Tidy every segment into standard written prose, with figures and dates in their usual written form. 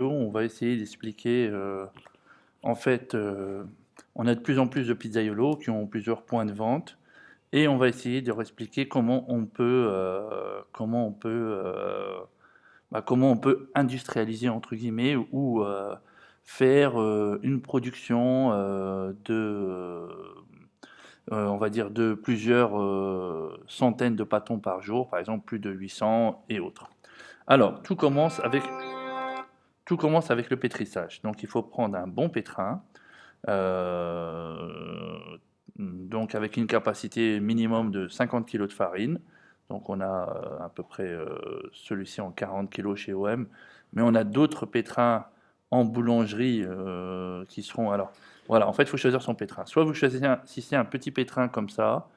On va essayer d'expliquer, en fait, on a de plus en plus de pizzaiolos qui ont plusieurs points de vente et on va essayer de leur expliquer comment on peut «industrialiser» entre guillemets ou faire, une production, on va dire de plusieurs, centaines de pâtons par jour, par exemple plus de 800 et autres. Alors, tout commence avec le pétrissage. Donc il faut prendre un bon pétrin, heu, donc avec une capacité minimum de 50 kilogrammes de farine. Donc on a, à peu près, celui-ci en 40 kilogrammes chez OM, mais on a d'autres pétrins en boulangerie, qui seront alors voilà, en fait, il faut choisir son pétrin. Soit vous choisissez si c'est un petit pétrin comme ça,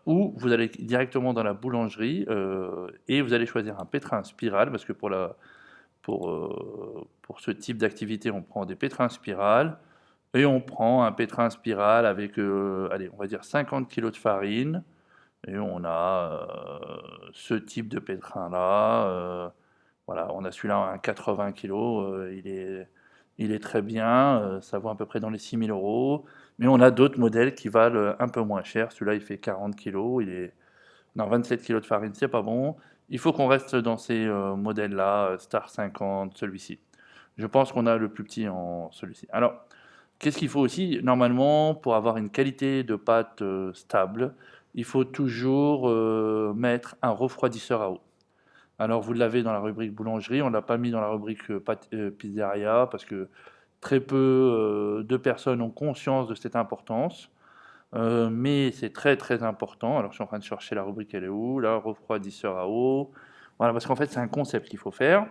ou vous allez directement dans la boulangerie, et vous allez choisir un pétrin spirale parce que pour ce type d'activité, on prend des pétrins spirales et on prend un pétrin spirale avec, allez, on va dire 50 kilogrammes de farine et on a, ce type de pétrin-là, voilà, on a celui-là à 80 kilogrammes, il est très bien, ça vaut à peu près dans les 6 000 €, mais on a d'autres modèles qui valent, un peu moins cher. Celui-là, il fait 40 kilogrammes, il est non, 27 kilogrammes de farine, c'est pas bon. Il faut qu'on reste dans ces, modèles-là, Star 50, celui-ci. Je pense qu'on a le plus petit en celui-ci. Alors, qu'est-ce qu'il faut aussi? Normalement, pour avoir une qualité de pâte, stable, il faut toujours, mettre un refroidisseur à eau. Alors vous l'avez dans la rubrique boulangerie, on l'a pas mis dans la rubrique, pâte pizzeria parce que très peu, de personnes ont conscience de cette importance. Mais c'est très, très important. Alors, je suis en train de chercher la rubrique, elle est où? Là, refroidisseur à eau. Voilà, parce qu'en fait, c'est un concept qu'il faut faire.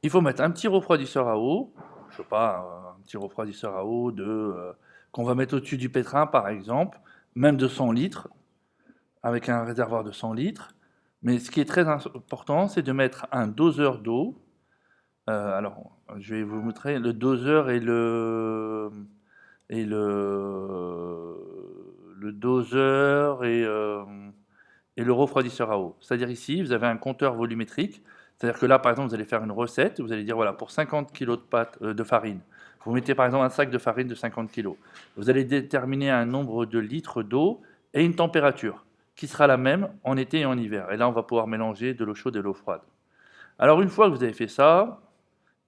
Il faut mettre un petit refroidisseur à eau, je sais pas, un petit refroidisseur à eau qu'on va mettre au-dessus du pétrin, par exemple, même de 100 litres, avec un réservoir de 100 litres. Mais ce qui est très important, c'est de mettre un doseur d'eau. Alors, je vais vous montrer le doseur et le doseur et le refroidisseur à eau. C'est-à-dire ici, vous avez un compteur volumétrique. C'est-à-dire que là, par exemple, vous allez faire une recette, vous allez dire, voilà, pour 50 kg de pâte, de farine, vous mettez par exemple un sac de farine de 50 kg. Vous allez déterminer un nombre de litres d'eau et une température qui sera la même en été et en hiver. Et là, on va pouvoir mélanger de l'eau chaude et de l'eau froide. Alors, une fois que vous avez fait ça,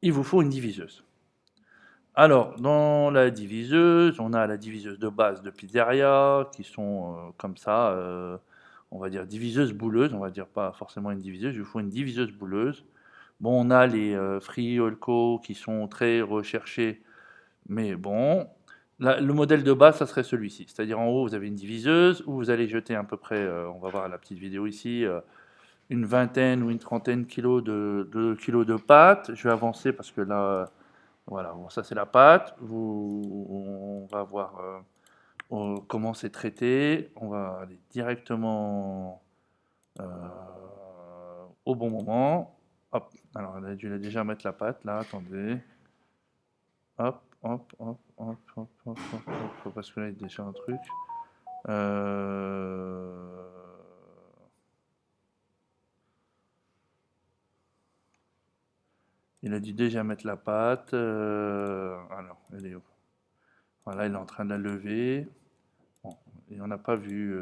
il vous faut une diviseuse. Alors, dans la diviseuse, on a la diviseuse de base de pizzeria qui sont, comme ça, on va dire diviseuse bouleuse, on va dire pas forcément une diviseuse, il vous faut une diviseuse bouleuse. Bon, on a les, Free Olco qui sont très recherchés, mais bon, le modèle de base, ça serait celui-ci. C'est-à-dire en haut, vous avez une diviseuse où vous allez jeter à peu près, on va voir la petite vidéo ici, une vingtaine ou une trentaine de kilos de pâte. Je vais avancer parce que là, voilà, bon, ça c'est la pâte. On va voir comment c'est traité. On va aller directement euh, au bon moment. Hop, alors elle a dû déjà mettre la pâte là, attendez. Hop, hop, hop, hop, hop, hop, hop, hop, faut basculer déjà un truc. Euh, il a dû déjà mettre la pâte. Alors, elle est où? Voilà, il est en train de la lever. Bon, et on n'a pas vu.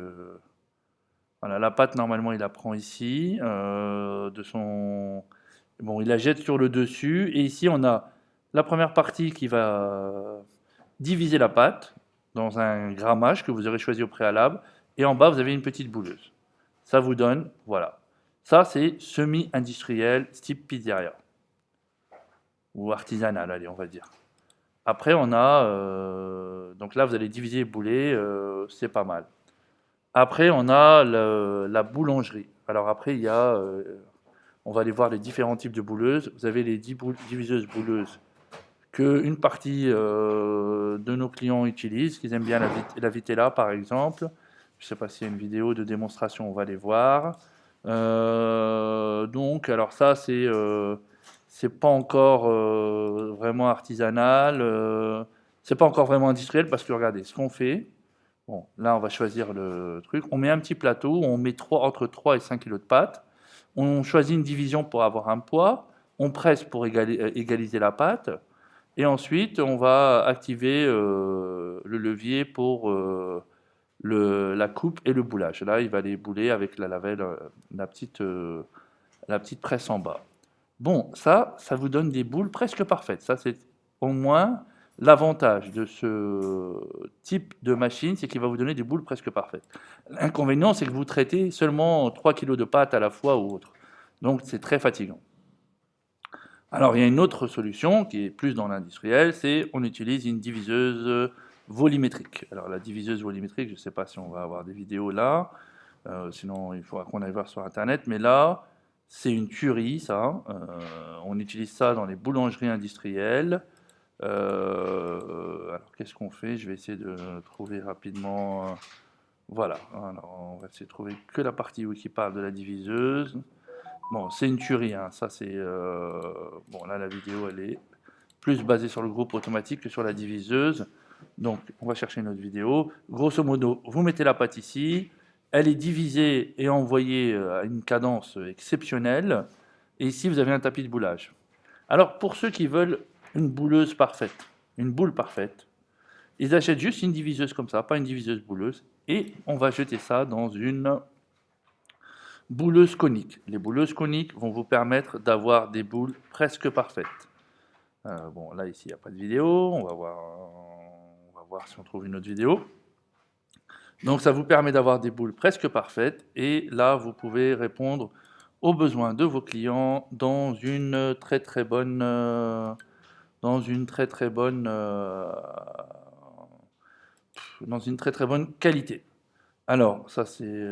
Voilà, la pâte, normalement, il la prend ici, de son... Bon, il la jette sur le dessus. Et ici, on a la première partie qui va diviser la pâte dans un grammage que vous aurez choisi au préalable. Et en bas, vous avez une petite bouleuse. Ça vous donne, voilà. Ça, c'est semi-industriel, type pizzeria. Ou artisanal, allez, on va dire. Après, on a... donc là, vous allez diviser les boulets, c'est pas mal. Après, on a la boulangerie. Alors après, il y a, on va aller voir les différents types de bouleuses. Vous avez les diviseuses bouleuses que une partie de nos clients utilisent, qu'ils aiment bien la Vitella par exemple. Je ne sais pas s'il y a une vidéo de démonstration, on va les voir. Donc, alors ça, c'est pas encore vraiment artisanal, c'est pas encore vraiment industriel parce que regardez, ce qu'on fait, bon, là, on va choisir le truc. On met un petit plateau, on met entre 3 et 5 kilos de pâte. On choisit une division pour avoir un poids. On presse pour égaliser la pâte. Et ensuite, on va activer le levier pour la coupe et le boulage. Là, il va les bouler avec la lavelle, la petite presse en bas. Bon, ça vous donne des boules presque parfaites. Ça, c'est au moins l'avantage de ce type de machine, c'est qu'il va vous donner des boules presque parfaites. L'inconvénient, c'est que vous traitez seulement 3 kg de pâte à la fois ou autre. Donc, c'est très fatigant. Alors, il y a une autre solution qui est plus dans l'industriel, c'est on utilise une diviseuse volumétrique. Alors, la diviseuse volumétrique, je ne sais pas si on va avoir des vidéos là, sinon il faudra qu'on aille voir sur Internet, mais là, c'est une tuerie, ça. On utilise ça dans les boulangeries industrielles. Alors, qu'est-ce qu'on fait? Je vais essayer de trouver rapidement. Voilà, alors, on va essayer de trouver que la partie qui parle de la diviseuse. Bon, c'est une tuerie, hein. Ça c'est... Bon, là la vidéo elle est plus basée sur le groupe automatique que sur la diviseuse. Donc on va chercher une autre vidéo. Grosso modo, vous mettez la pâte ici, elle est divisée et envoyée à une cadence exceptionnelle. Et ici vous avez un tapis de boulage. Alors pour ceux qui veulent une bouleuse parfaite, une boule parfaite, ils achètent juste une diviseuse comme ça, pas une diviseuse bouleuse. Et on va jeter ça dans une bouleuses coniques. Les bouleuses coniques vont vous permettre d'avoir des boules presque parfaites. Bon, là, ici, il n'y a pas de vidéo. On va voir si on trouve une autre vidéo. Donc, ça vous permet d'avoir des boules presque parfaites. Et là, vous pouvez répondre aux besoins de vos clients dans une très très bonne, qualité. Alors, ça c'est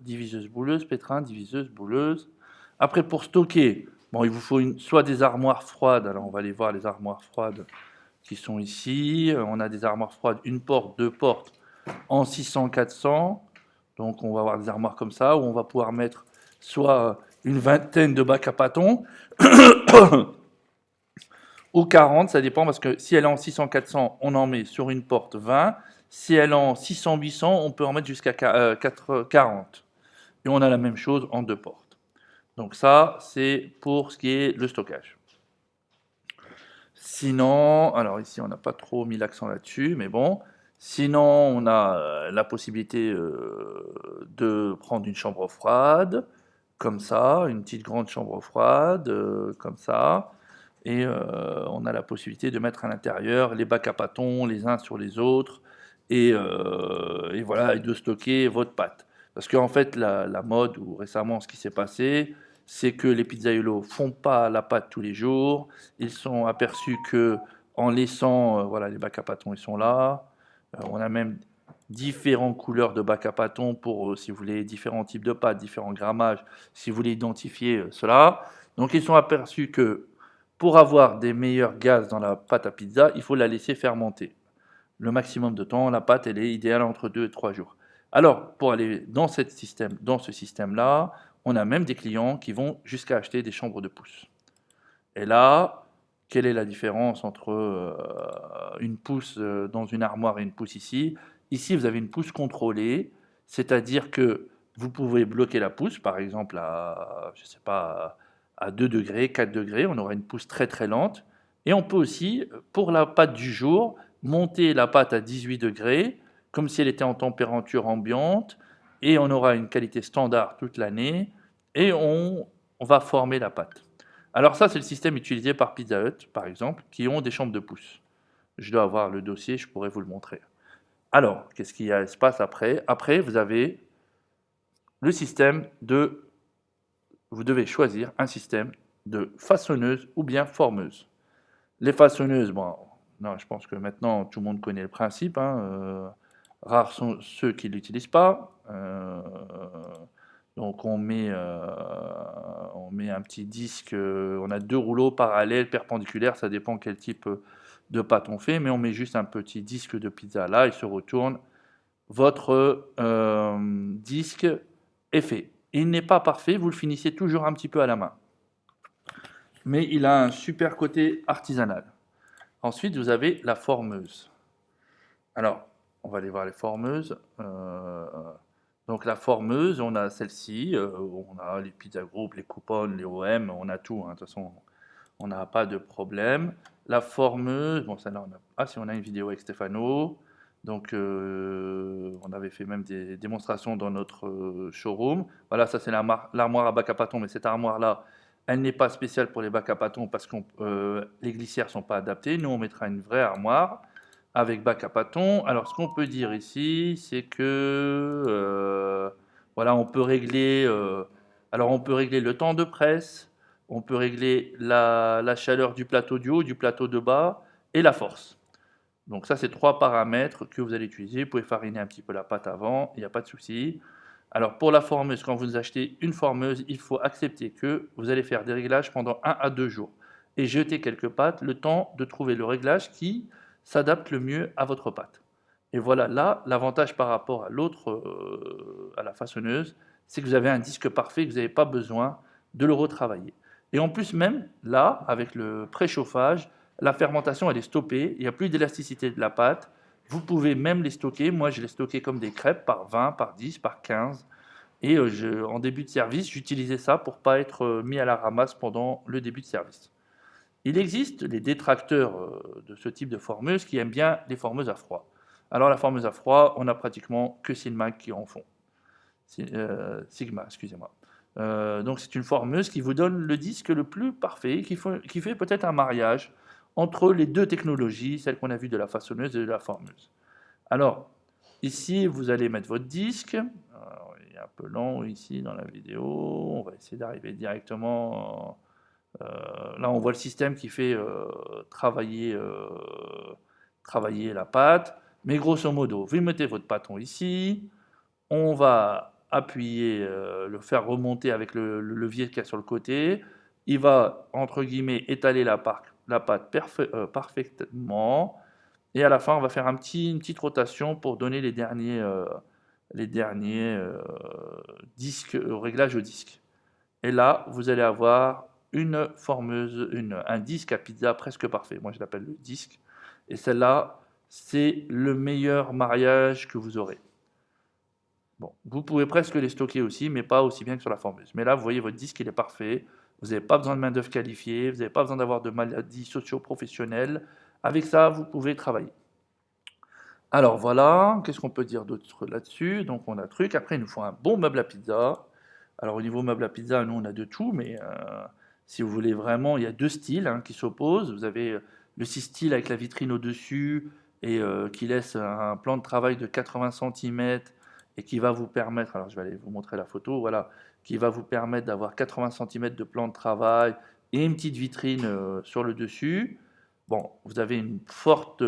diviseuse bouleuse, pétrin, diviseuse bouleuse. Après, pour stocker, bon, il vous faut soit des armoires froides. Alors, on va aller voir les armoires froides qui sont ici. On a des armoires froides, une porte, deux portes, en 600-400. Donc, on va avoir des armoires comme ça, où on va pouvoir mettre soit une vingtaine de bacs à pâtons, ou 40, ça dépend, parce que si elle est en 600-400, on en met sur une porte 20. Si elle est en 600-800, on peut en mettre jusqu'à 40. Et on a la même chose en deux portes. Donc ça, c'est pour ce qui est le stockage. Sinon, alors ici, on n'a pas trop mis l'accent là-dessus, mais bon. Sinon, on a la possibilité de prendre une chambre froide, comme ça, une petite grande chambre froide, comme ça. Et on a la possibilité de mettre à l'intérieur les bacs à pâtons les uns sur les autres et voilà, et de stocker votre pâte. Parce qu'en fait, la mode, ou récemment ce qui s'est passé, c'est que les pizzaiolos font pas la pâte tous les jours. Ils sont aperçus que en laissant, voilà, les bacs à pâtons, ils sont là. On a même différentes couleurs de bacs à pâtons pour, si vous voulez, différents types de pâtes, différents grammages, si vous voulez identifier cela. Donc ils sont aperçus que pour avoir des meilleurs gaz dans la pâte à pizza, il faut la laisser fermenter. Le maximum de temps, la pâte, elle est idéale entre 2 et 3 jours. Alors, pour aller dans ce système-là, on a même des clients qui vont jusqu'à acheter des chambres de pousse. Et là, quelle est la différence entre une pousse dans une armoire et une pousse ici? Ici, vous avez une pousse contrôlée, c'est-à-dire que vous pouvez bloquer la pousse, par exemple à, je sais pas, à 2 degrés, 4 degrés, on aura une pousse très très lente. Et on peut aussi, pour la pâte du jour, monter la pâte à 18 degrés, comme si elle était en température ambiante, et on aura une qualité standard toute l'année, et on va former la pâte. Alors ça, c'est le système utilisé par Pizza Hut, par exemple, qui ont des chambres de pousse. Je dois avoir le dossier, je pourrais vous le montrer. Alors, qu'est-ce qui se passe après? Après, vous avez le système de... Vous devez choisir un système de façonneuse ou bien formeuse. Les façonneuses, bon, non, je pense que maintenant, tout le monde connaît le principe. Rares sont ceux qui ne l'utilisent pas. Donc on met un petit disque, on a deux rouleaux parallèles, perpendiculaires, ça dépend quel type de pâte on fait, mais on met juste un petit disque de pizza là, il se retourne, votre disque est fait. Il n'est pas parfait, vous le finissez toujours un petit peu à la main, mais il a un super côté artisanal. Ensuite, vous avez la formeuse. Alors, on va aller voir les formeuses. Donc la formeuse, on a celle-ci, on a les pizza group, les couponnes, les OM, on a tout, hein, de toute façon, on n'a pas de problème. La formeuse, bon, celle-là, si on a une vidéo avec Stéphano, donc on avait fait même des démonstrations dans notre showroom. Voilà, ça c'est l'armoire à bac à pâton, mais cette armoire-là, elle n'est pas spéciale pour les bacs à pâton parce que les glissières ne sont pas adaptées. Nous, on mettra une vraie armoire avec bac à pâton. Alors, ce qu'on peut dire ici, c'est que voilà, on peut régler. Alors, on peut régler le temps de presse, on peut régler la chaleur du plateau du haut, du plateau de bas et la force. Donc ça, c'est trois paramètres que vous allez utiliser. Vous pouvez fariner un petit peu la pâte avant, il n'y a pas de souci. Alors pour la formeuse, quand vous achetez une formeuse, il faut accepter que vous allez faire des réglages pendant 1 à 2 jours et jeter quelques pâtes, le temps de trouver le réglage qui s'adapte le mieux à votre pâte. Et voilà, là, l'avantage par rapport à l'autre, à la façonneuse, c'est que vous avez un disque parfait, que vous n'avez pas besoin de le retravailler. Et en plus même, là, avec le préchauffage, la fermentation elle est stoppée, il n'y a plus d'élasticité de la pâte. Vous pouvez même les stocker. Moi, je les stockais comme des crêpes par 20, par 10, par 15. Et en début de service, j'utilisais ça pour ne pas être mis à la ramasse pendant le début de service. Il existe des détracteurs de ce type de formeuse qui aiment bien les formeuses à froid. Alors la formeuse à froid, on a pratiquement que Sigma qui en font. Sigma, excusez-moi. Donc c'est une formeuse qui vous donne le disque le plus parfait, qui fait peut-être un mariage entre les deux technologies, celle qu'on a vue de la façonneuse et de la formeuse. Alors, ici, vous allez mettre votre disque. Alors, il est un peu lent ici dans la vidéo. On va essayer d'arriver directement. Là, on voit le système qui fait travailler la pâte. Mais grosso modo, vous mettez votre pâton ici. On va appuyer, le faire remonter avec le levier qu'il y a sur le côté. Il va, entre guillemets, étaler la pâte parfaitement. Et à la fin, on va faire une petite rotation pour donner les derniers disques, réglages au disque. Et là, vous allez avoir une formeuse, un disque à pizza presque parfait. Moi, je l'appelle le disque. Et celle-là, c'est le meilleur mariage que vous aurez. Bon, vous pouvez presque les stocker aussi, mais pas aussi bien que sur la formeuse. Mais là, vous voyez, votre disque, il est parfait. Vous n'avez pas besoin de main-d'œuvre qualifiée, vous n'avez pas besoin d'avoir de maladies socio-professionnelles. Avec ça, vous pouvez travailler. Alors voilà, qu'est-ce qu'on peut dire d'autre là-dessus? Donc on a truc. Après, il nous faut un bon meuble à pizza. Alors au niveau meuble à pizza, nous on a de tout, mais si vous voulez vraiment, il y a deux styles qui s'opposent. Vous avez le 6 style avec la vitrine au-dessus et qui laisse un plan de travail de 80 cm et qui va vous permettre, alors je vais aller vous montrer la photo, voilà, qui va vous permettre d'avoir 80 cm de plan de travail et une petite vitrine sur le dessus. Bon, vous avez une forte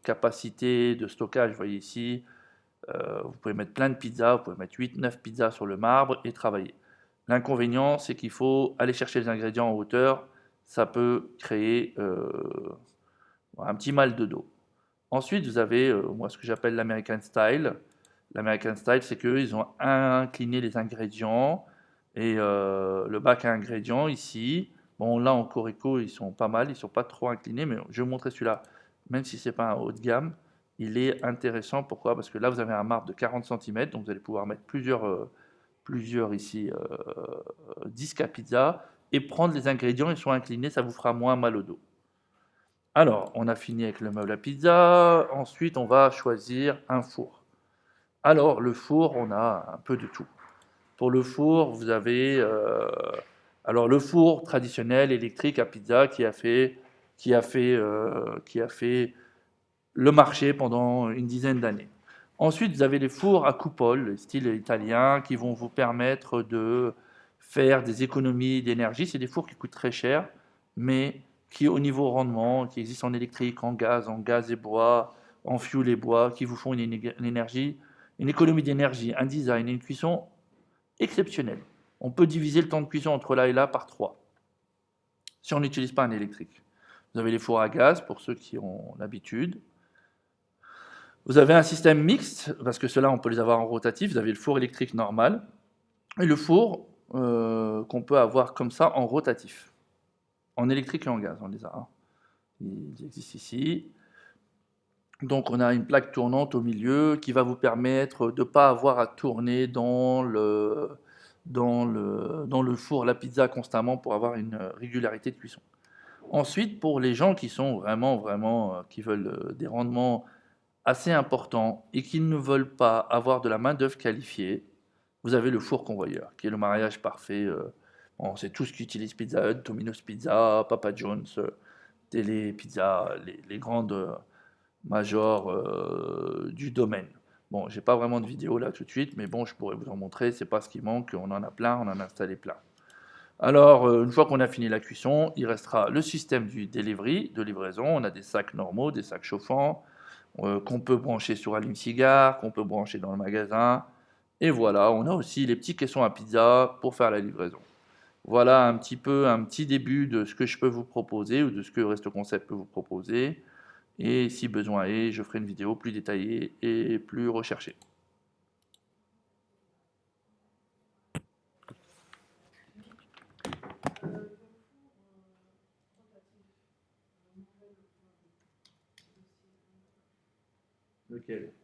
capacité de stockage, vous voyez ici. Vous pouvez mettre plein de pizzas, vous pouvez mettre 8-9 pizzas sur le marbre et travailler. L'inconvénient, c'est qu'il faut aller chercher les ingrédients en hauteur. Ça peut créer un petit mal de dos. Ensuite, vous avez moi, ce que j'appelle l'American Style. L'American Style, c'est qu'ils ont incliné les ingrédients et le bac à ingrédients ici. Bon, là en Corico, ils sont pas mal, ils sont pas trop inclinés, mais je vais vous montrer celui-là, même si c'est pas un haut de gamme, il est intéressant. Pourquoi? Parce que là, vous avez un marbre de 40 cm, donc vous allez pouvoir mettre plusieurs ici disques à pizza et prendre les ingrédients, ils sont inclinés, ça vous fera moins mal au dos. Alors, on a fini avec le meuble à pizza. Ensuite, on va choisir un four. Alors, le four, on a un peu de tout. Pour le four, vous avez alors le four traditionnel électrique à pizza qui a fait le marché pendant une dizaine d'années. Ensuite, vous avez les fours à coupole, style italien, qui vont vous permettre de faire des économies d'énergie. C'est des fours qui coûtent très cher, mais qui, au niveau rendement, qui existent en électrique, en gaz et bois, en fuel et bois, qui vous font une économie d'énergie, un design et une cuisson exceptionnelle. On peut diviser le temps de cuisson entre là et là par 3, si on n'utilise pas un électrique. Vous avez les fours à gaz, pour ceux qui ont l'habitude. Vous avez un système mixte, parce que ceux-là, on peut les avoir en rotatif. Vous avez le four électrique normal et le four qu'on peut avoir comme ça en rotatif. En électrique et en gaz, on les a. Ils existent ici. Donc on a une plaque tournante au milieu qui va vous permettre de ne pas avoir à tourner dans le four la pizza constamment pour avoir une régularité de cuisson. Ensuite, pour les gens qui sont vraiment, qui veulent des rendements assez importants et qui ne veulent pas avoir de la main-d'œuvre qualifiée, vous avez le four convoyeur, qui est le mariage parfait. Bon, c'est tout ce qu'utilise Pizza Hut, Domino's Pizza, Papa John's, Télé Pizza, les grandes majors du domaine. Bon, j'ai pas vraiment de vidéo là tout de suite, mais bon, je pourrais vous en montrer. C'est pas ce qui manque. On en a plein, on en a installé plein. Alors, une fois qu'on a fini la cuisson, il restera le système du delivery, de livraison. On a des sacs normaux, des sacs chauffants, qu'on peut brancher sur allume-cigare, qu'on peut brancher dans le magasin. Et voilà, on a aussi les petits caissons à pizza pour faire la livraison. Voilà un petit peu un petit début de ce que je peux vous proposer ou de ce que Resto Concept peut vous proposer. Et si besoin est, je ferai une vidéo plus détaillée et plus recherchée. Lequel ?